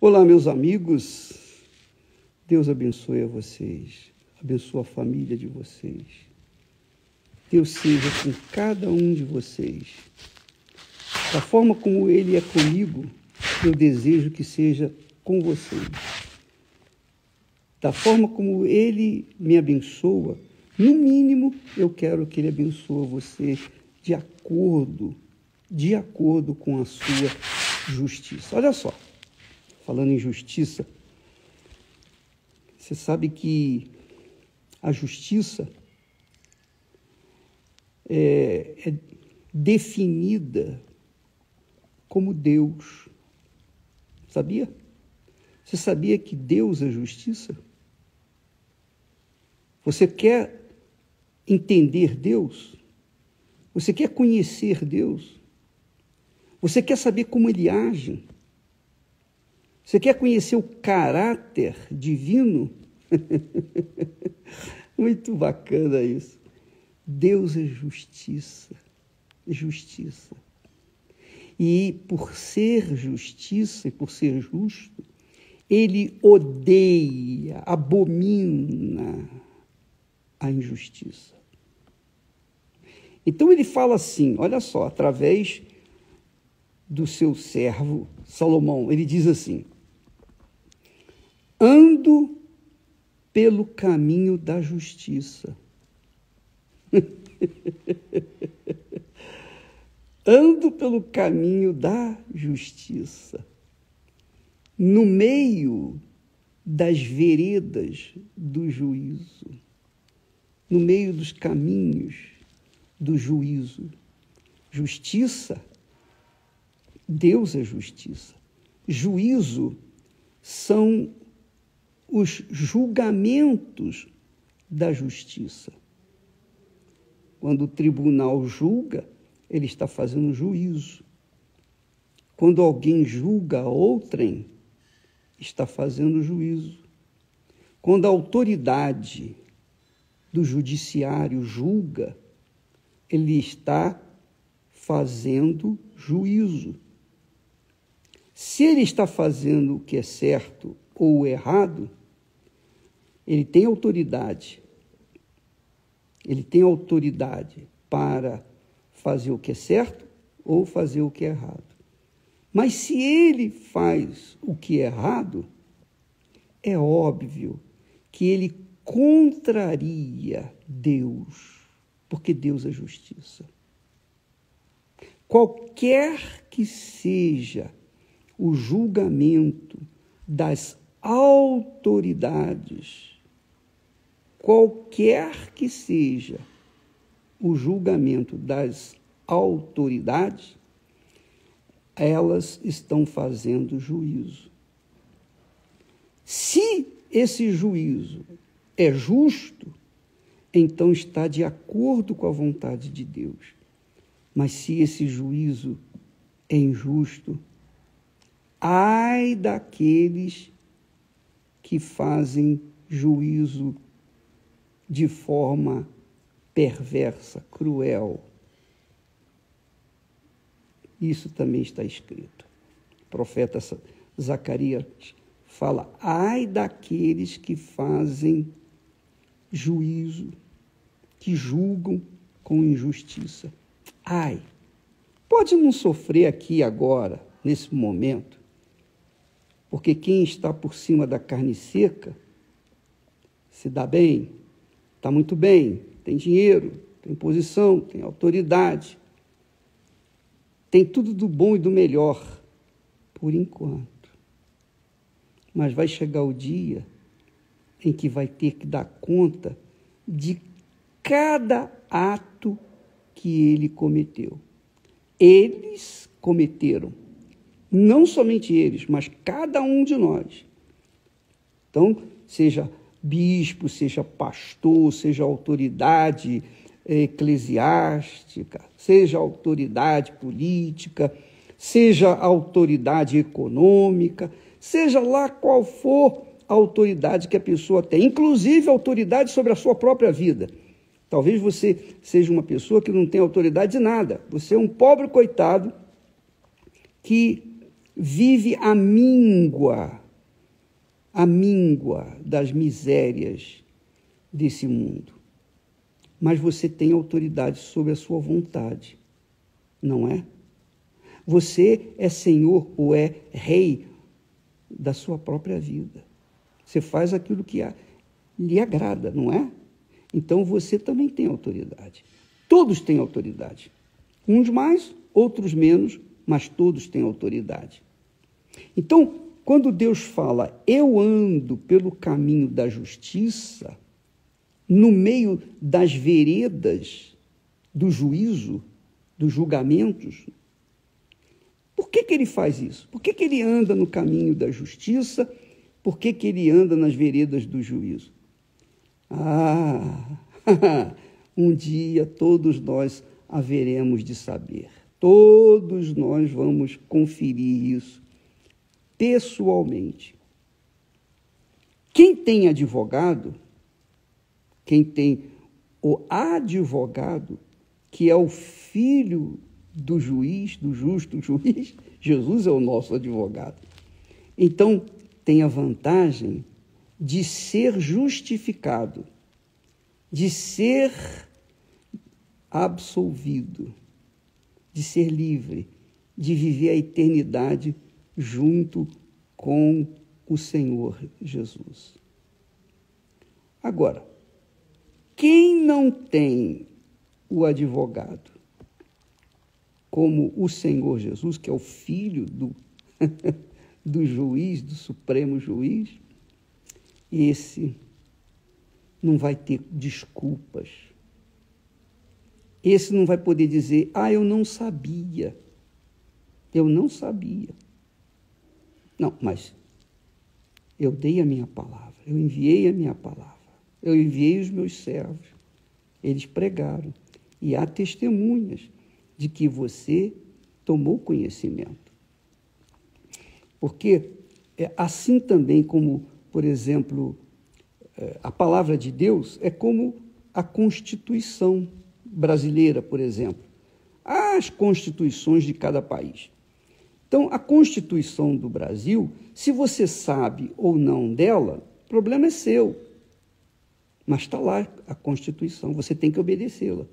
Olá, meus amigos. Deus abençoe a vocês, abençoe a família de vocês. Deus seja com cada um de vocês. Da forma como Ele é comigo, eu desejo que seja com vocês. Da forma como Ele me abençoa, no mínimo, eu quero que Ele abençoe você de acordo com a sua justiça. Olha só, falando em justiça, você sabe que a justiça é definida como Deus. Sabia? Você sabia que Deus é justiça? Você quer entender Deus? Você quer conhecer Deus? Você quer saber como Ele age? Você quer conhecer o caráter divino? Muito bacana isso. Deus é justiça. Justiça. E por ser justiça e por ser justo, Ele odeia, abomina a injustiça. Então ele fala assim, olha só, através do seu servo Salomão, ele diz assim: ando pelo caminho da justiça. Ando pelo caminho da justiça, no meio das veredas do juízo, no meio dos caminhos do juízo. Justiça, Deus é justiça. Juízo são os julgamentos da justiça. Quando o tribunal julga, ele está fazendo juízo. Quando alguém julga outrem, está fazendo juízo. Quando a autoridade do judiciário julga, ele está fazendo juízo. Se ele está fazendo o que é certo ou errado, ele tem autoridade. Ele tem autoridade para fazer o que é certo ou fazer o que é errado. Mas se ele faz o que é errado, é óbvio que ele contraria Deus, porque Deus é justiça. Qualquer que seja o julgamento das autoridades, qualquer que seja o julgamento das autoridades, elas estão fazendo juízo. Se esse juízo é justo, então está de acordo com a vontade de Deus. Mas se esse juízo é injusto, ai daqueles que fazem juízo de forma perversa, cruel. Isso também está escrito. O profeta Zacarias fala, ai daqueles que fazem juízo, que julgam com injustiça. Ai, pode não sofrer aqui agora, nesse momento, porque quem está por cima da carne seca se dá bem, está muito bem, tem dinheiro, tem posição, tem autoridade, tem tudo do bom e do melhor, por enquanto. Mas vai chegar o dia em que vai ter que dar conta de cada ato que ele cometeu. Eles cometeram, não somente eles, mas cada um de nós. Então, seja bispo, seja pastor, seja autoridade eclesiástica, seja autoridade política, seja autoridade econômica, seja lá qual for a autoridade que a pessoa tem, inclusive autoridade sobre a sua própria vida. Talvez você seja uma pessoa que não tem autoridade de nada. Você é um pobre coitado que vive a míngua das misérias desse mundo. Mas você tem autoridade sobre a sua vontade, não é? Você é senhor ou é rei da sua própria vida. Você faz aquilo que lhe agrada, não é? Então você também tem autoridade. Todos têm autoridade. Uns mais, outros menos, mas todos têm autoridade. Então, quando Deus fala, eu ando pelo caminho da justiça, no meio das veredas do juízo, dos julgamentos, por que ele faz isso? Por que ele anda no caminho da justiça? Por que ele anda nas veredas do juízo? Um dia todos nós haveremos de saber. Todos nós vamos conferir isso pessoalmente. Quem tem advogado, quem tem o advogado, que é o filho do juiz, do justo juiz, Jesus é o nosso advogado. Então, tem a vantagem de ser justificado, de ser absolvido, de ser livre, de viver a eternidade junto com o Senhor Jesus. Agora, quem não tem o advogado como o Senhor Jesus, que é o filho do juiz, do supremo juiz, esse não vai ter desculpas. Esse não vai poder dizer, eu não sabia. Eu não sabia. Não, mas eu dei a minha palavra, eu enviei a minha palavra, eu enviei os meus servos, eles pregaram, e há testemunhas de que você tomou conhecimento. Porque assim também como, por exemplo, a palavra de Deus é como a Constituição brasileira, por exemplo, as constituições de cada país. Então, a Constituição do Brasil, se você sabe ou não dela, o problema é seu. Mas está lá a Constituição, você tem que obedecê-la.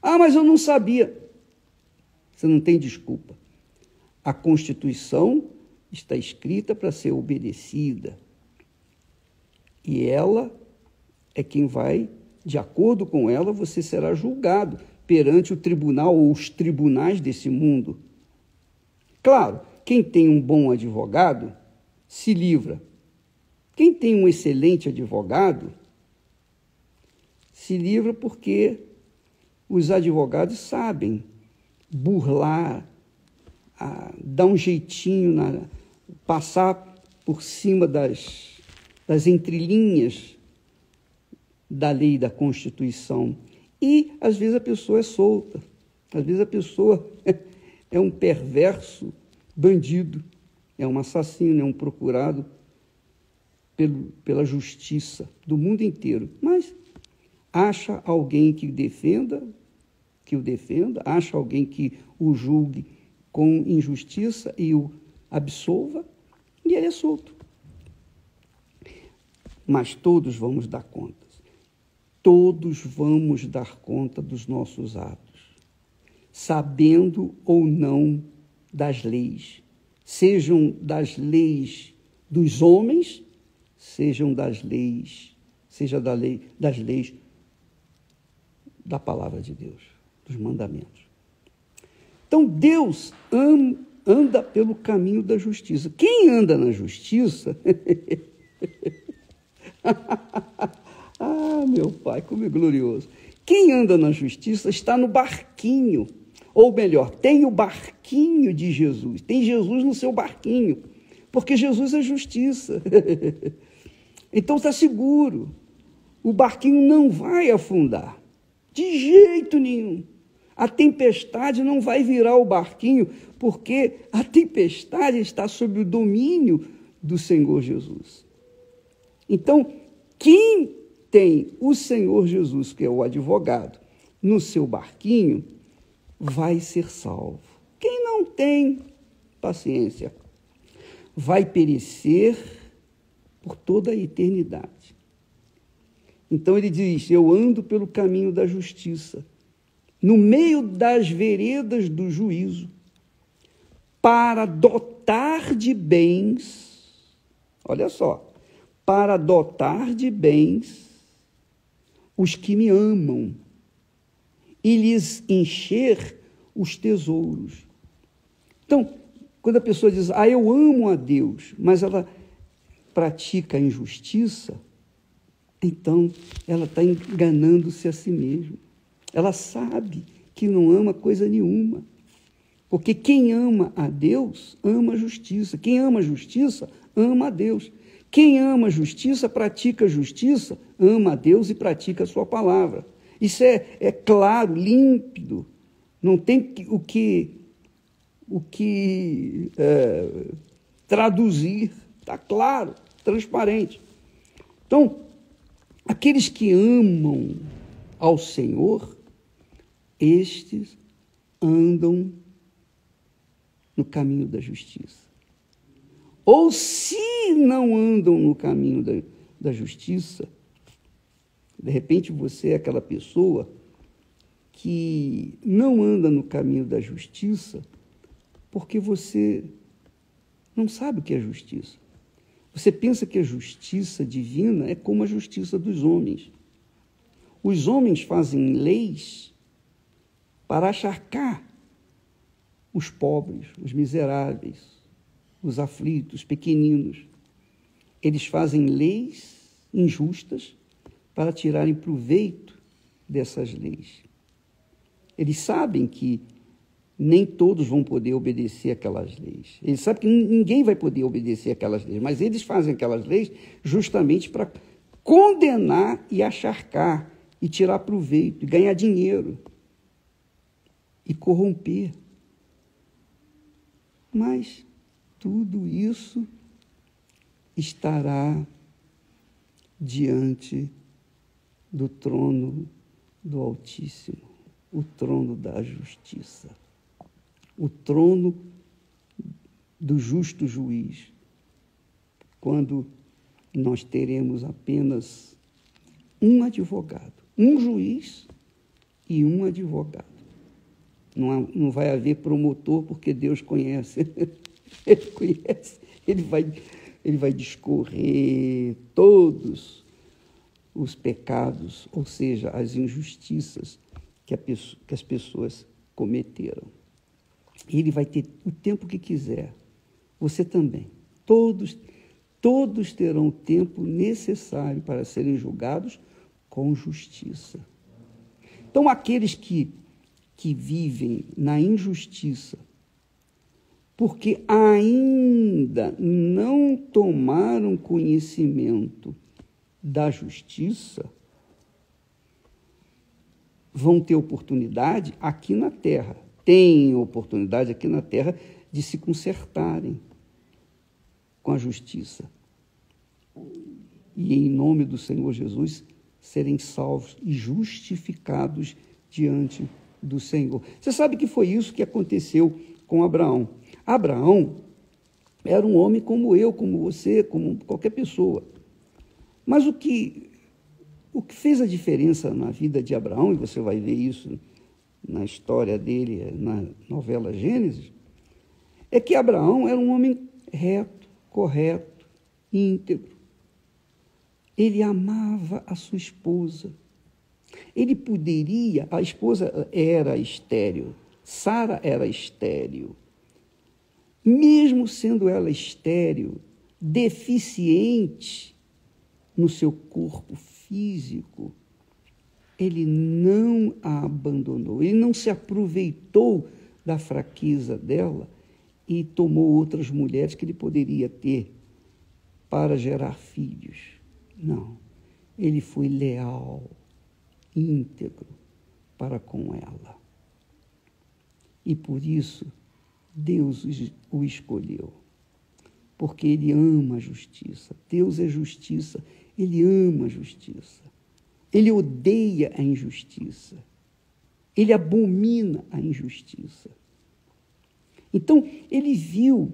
Mas eu não sabia. Você não tem desculpa. A Constituição está escrita para ser obedecida. E ela é quem vai, de acordo com ela, você será julgado perante o tribunal ou os tribunais desse mundo. Claro, quem tem um bom advogado se livra. Quem tem um excelente advogado se livra porque os advogados sabem burlar, dar um jeitinho, passar por cima das entrelinhas da lei, da Constituição. E, às vezes, a pessoa é solta. Às vezes, a pessoa é um perverso bandido, é um assassino, é um procurado pela justiça do mundo inteiro. Mas acha alguém que o defenda, acha alguém que o julgue com injustiça e o absolva, e ele é solto. Mas todos vamos dar conta. Todos vamos dar conta dos nossos atos, sabendo ou não das leis, sejam das leis dos homens, sejam das leis da palavra de Deus, dos mandamentos. Então, Deus anda pelo caminho da justiça. Quem anda na justiça... meu Pai, como é glorioso. Quem anda na justiça está no barquinho, ou melhor, tem o barquinho de Jesus, tem Jesus no seu barquinho, porque Jesus é justiça. Então está seguro, o barquinho não vai afundar, de jeito nenhum. A tempestade não vai virar o barquinho, porque a tempestade está sob o domínio do Senhor Jesus. Então, quem tem o Senhor Jesus, que é o advogado, no seu barquinho, vai ser salvo. Quem não tem, paciência, vai perecer por toda a eternidade. Então ele diz: eu ando pelo caminho da justiça, no meio das veredas do juízo, para dotar de bens, olha só, para dotar de bens os que me amam e lhes encher os tesouros. Então, quando a pessoa diz, eu amo a Deus, mas ela pratica a injustiça, então ela está enganando-se a si mesma. Ela sabe que não ama coisa nenhuma. Porque quem ama a Deus, ama a justiça. Quem ama a justiça, ama a Deus. Quem ama a justiça, pratica a justiça, ama a Deus e pratica a sua palavra. Isso é claro, límpido. Não tem o que traduzir. Está claro, transparente. Então, aqueles que amam ao Senhor, estes andam no caminho da justiça. Ou se não andam no caminho da justiça, de repente você é aquela pessoa que não anda no caminho da justiça porque você não sabe o que é justiça. Você pensa que a justiça divina é como a justiça dos homens. Os homens fazem leis para acharcar os pobres, os miseráveis, os aflitos, os pequeninos. Eles fazem leis injustas para tirarem proveito dessas leis. Eles sabem que nem todos vão poder obedecer aquelas leis. Eles sabem que ninguém vai poder obedecer aquelas leis, mas eles fazem aquelas leis justamente para condenar e acharcar, e tirar proveito, e ganhar dinheiro, e corromper. Mas tudo isso estará diante do trono do Altíssimo, o trono da justiça, o trono do justo juiz, quando nós teremos apenas um advogado, um juiz e um advogado. Não vai haver promotor, porque Deus conhece. Ele conhece, ele vai discorrer todos os pecados, ou seja, as injustiças que as pessoas cometeram. Ele vai ter o tempo que quiser. Você também. Todos terão o tempo necessário para serem julgados com justiça. Então, aqueles que vivem na injustiça, porque ainda não tomaram conhecimento da justiça, vão ter oportunidade aqui na terra, têm oportunidade aqui na terra de se consertarem com a justiça. E, em nome do Senhor Jesus, serem salvos e justificados diante do Senhor. Você sabe que foi isso que aconteceu com Abraão. Abraão era um homem como eu, como você, como qualquer pessoa. Mas o que fez a diferença na vida de Abraão, e você vai ver isso na história dele, na novela Gênesis, é que Abraão era um homem reto, correto, íntegro. Ele amava a sua esposa. Ele poderia, a esposa era estéril, Sara era estéril. Mesmo sendo ela estéril, deficiente no seu corpo físico, ele não a abandonou, ele não se aproveitou da fraqueza dela e tomou outras mulheres que ele poderia ter para gerar filhos. Não, ele foi leal, íntegro para com ela. E por isso, Deus o escolheu, porque ele ama a justiça. Deus é justiça, ele ama a justiça. Ele odeia a injustiça. Ele abomina a injustiça. Então, ele viu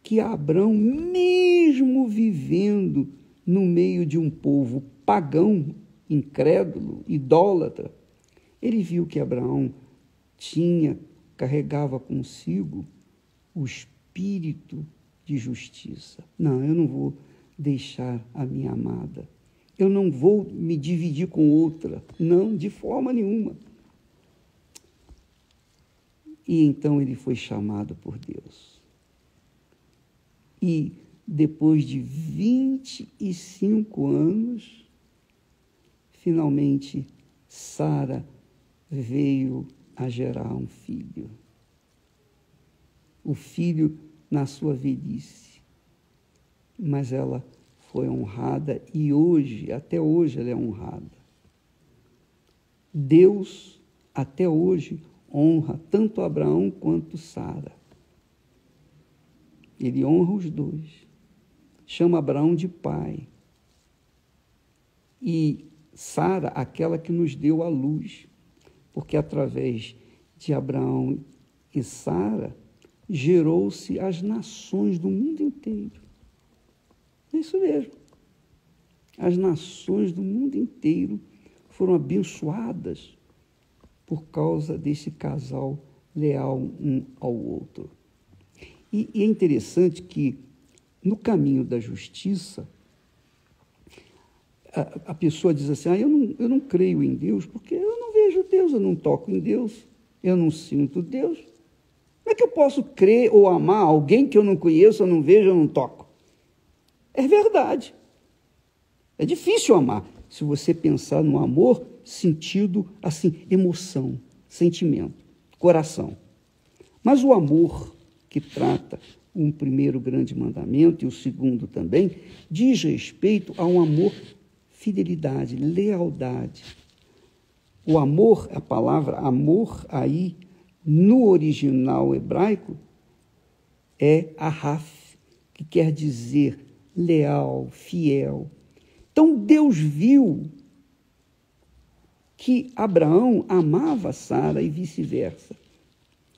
que Abraão, mesmo vivendo no meio de um povo pagão, incrédulo, idólatra, ele viu que Abraão carregava consigo o espírito de justiça. Não, eu não vou deixar a minha amada. Eu não vou me dividir com outra. Não, de forma nenhuma. E então ele foi chamado por Deus. E depois de 25 anos, finalmente Sara veio a gerar um filho. O filho na sua velhice. Mas ela foi honrada e hoje, até hoje, ela é honrada. Deus, até hoje, honra tanto Abraão quanto Sara. Ele honra os dois. Chama Abraão de pai. E Sara, aquela que nos deu a luz. Porque através de Abraão e Sara, gerou-se as nações do mundo inteiro. É isso mesmo. As nações do mundo inteiro foram abençoadas por causa desse casal leal um ao outro. E é interessante que, no caminho da justiça, a pessoa diz assim, eu não creio em Deus, porque eu não vejo Deus, eu não toco em Deus, eu não sinto Deus. Como é que eu posso crer ou amar alguém que eu não conheço, eu não vejo, eu não toco? É verdade. É difícil amar, se você pensar no amor, sentido, assim, emoção, sentimento, coração. Mas o amor que trata um primeiro grande mandamento e o segundo também, diz respeito a um amor, fidelidade, lealdade. O amor, a palavra amor aí, no original hebraico, é ahaf, que quer dizer leal, fiel. Então Deus viu que Abraão amava Sara e vice-versa.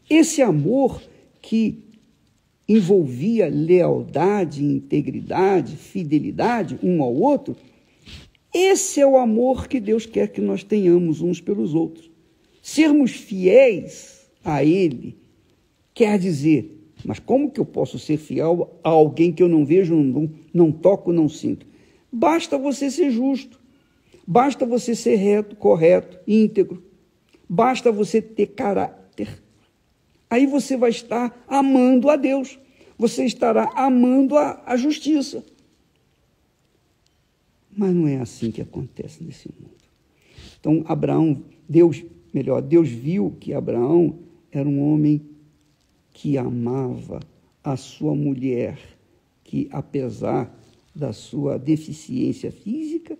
Esse amor que envolvia lealdade, integridade, fidelidade um ao outro, esse é o amor que Deus quer que nós tenhamos uns pelos outros. Sermos fiéis a Ele quer dizer, mas como que eu posso ser fiel a alguém que eu não vejo, não toco, não sinto? Basta você ser justo, basta você ser reto, correto, íntegro, basta você ter caráter. Aí você vai estar amando a Deus, você estará amando a justiça. Mas não é assim que acontece nesse mundo. Então, Deus viu que Abraão era um homem que amava a sua mulher, que apesar da sua deficiência física,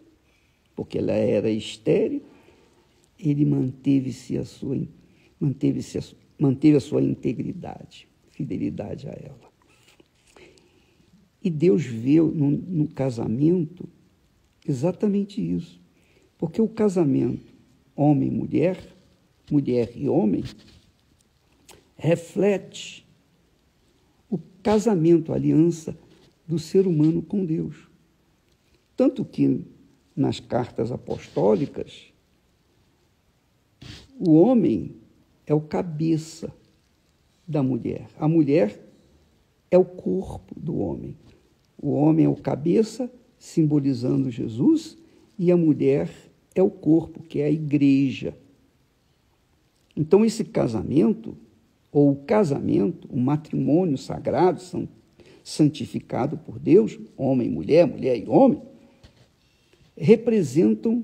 porque ela era estéril, ele manteve a sua integridade, fidelidade a ela. E Deus vê no casamento exatamente isso. Porque o casamento homem e mulher e homem, reflete o casamento, a aliança do ser humano com Deus. Tanto que nas cartas apostólicas, o homem é o cabeça da mulher. A mulher é o corpo do homem. O homem é o cabeça, simbolizando Jesus, e a mulher é o corpo, que é a igreja. Então, esse casamento, ou o casamento, o matrimônio sagrado, santificado por Deus, homem e mulher, mulher e homem, representam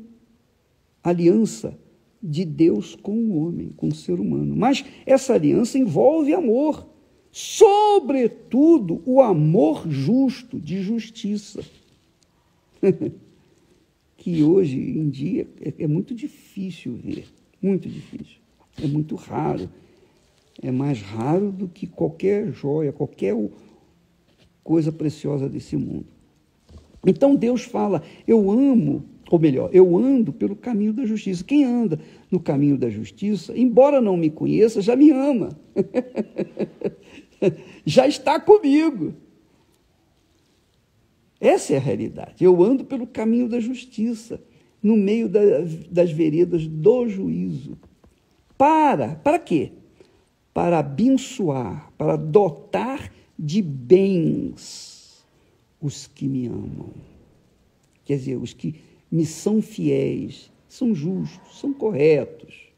a aliança de Deus com o homem, com o ser humano. Mas essa aliança envolve amor, sobretudo o amor justo, de justiça, que hoje em dia é muito difícil ver, muito difícil, é muito raro, é mais raro do que qualquer joia, qualquer coisa preciosa desse mundo. Então Deus fala, eu ando pelo caminho da justiça. Quem anda no caminho da justiça, embora não me conheça, já me ama. Já está comigo. Essa é a realidade. Eu ando pelo caminho da justiça, no meio das veredas do juízo. Para quê? Para abençoar, para dotar de bens os que me amam. Quer dizer, os que me são fiéis, são justos, são corretos,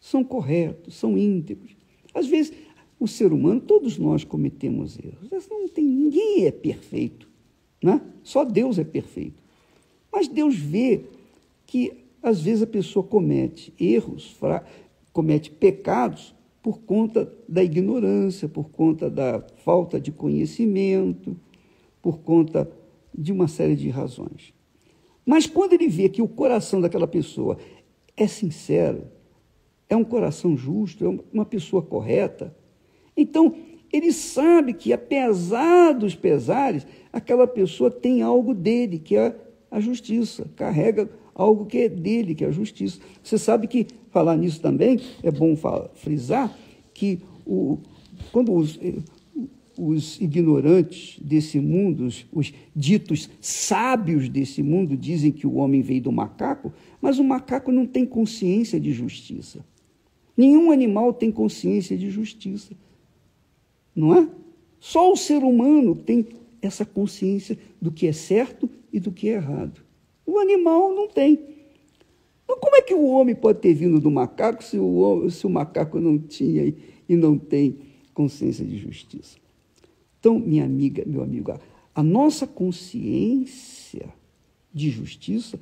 são íntegros. Às vezes, o ser humano, todos nós cometemos erros. Ninguém é perfeito, né? Só Deus é perfeito. Mas Deus vê que, às vezes, a pessoa comete erros, comete pecados por conta da ignorância, por conta da falta de conhecimento, por conta de uma série de razões. Mas quando ele vê que o coração daquela pessoa é sincero, é um coração justo, é uma pessoa correta, então ele sabe que, apesar dos pesares, aquela pessoa tem algo dele, que é a justiça, carrega algo que é dele, que é a justiça. Você sabe que, falar nisso também, é bom frisar que quando os ignorantes desse mundo, os ditos sábios desse mundo, dizem que o homem veio do macaco, mas o macaco não tem consciência de justiça. Nenhum animal tem consciência de justiça, não é? Só o ser humano tem essa consciência do que é certo e do que é errado. O animal não tem. Então, como é que o homem pode ter vindo do macaco se o macaco não tinha e não tem consciência de justiça? Então, minha amiga, meu amigo, a nossa consciência de justiça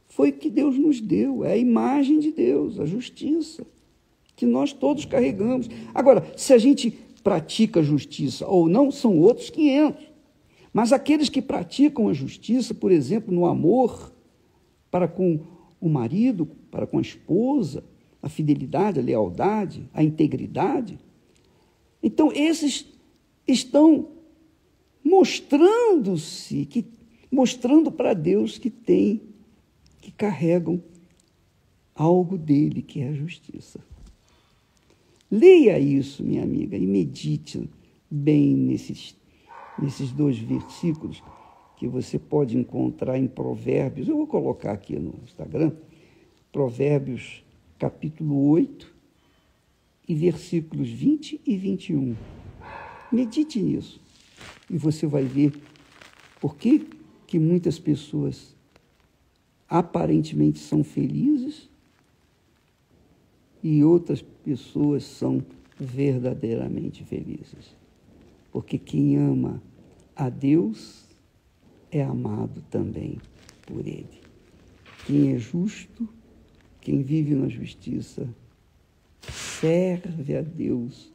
foi que Deus nos deu, é a imagem de Deus, a justiça, que nós todos carregamos. Agora, se a gente pratica a justiça ou não, são outros 500. Mas aqueles que praticam a justiça, por exemplo, no amor para com o marido, para com a esposa, a fidelidade, a lealdade, a integridade, então esses estão mostrando para Deus que carregam algo dele, que é a justiça. Leia isso, minha amiga, e medite bem nesses 2 versículos que você pode encontrar em Provérbios. Eu vou colocar aqui no Instagram, Provérbios capítulo 8 e versículos 20 e 21. Medite nisso e você vai ver por que muitas pessoas aparentemente são felizes e outras pessoas são verdadeiramente felizes. Porque quem ama a Deus é amado também por Ele. Quem é justo, quem vive na justiça, serve a Deus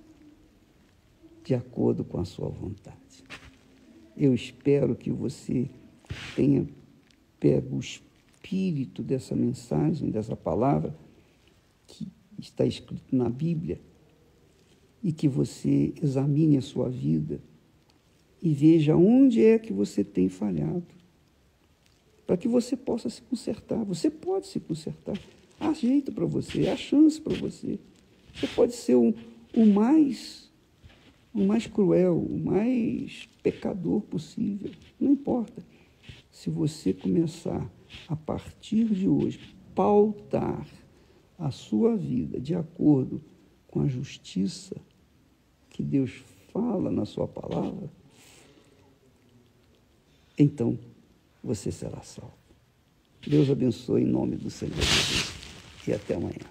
de acordo com a sua vontade. Eu espero que você tenha pego o espírito dessa mensagem, dessa palavra, que está escrito na Bíblia, e que você examine a sua vida e veja onde é que você tem falhado, para que você possa se consertar. Você pode se consertar. Há jeito para você, há chance para você. Você pode ser o mais cruel, o mais pecador possível. Não importa. Se você começar, a partir de hoje, pautar a sua vida de acordo com a justiça que Deus fala na sua palavra, então você será salvo. Deus abençoe em nome do Senhor Jesus e até amanhã.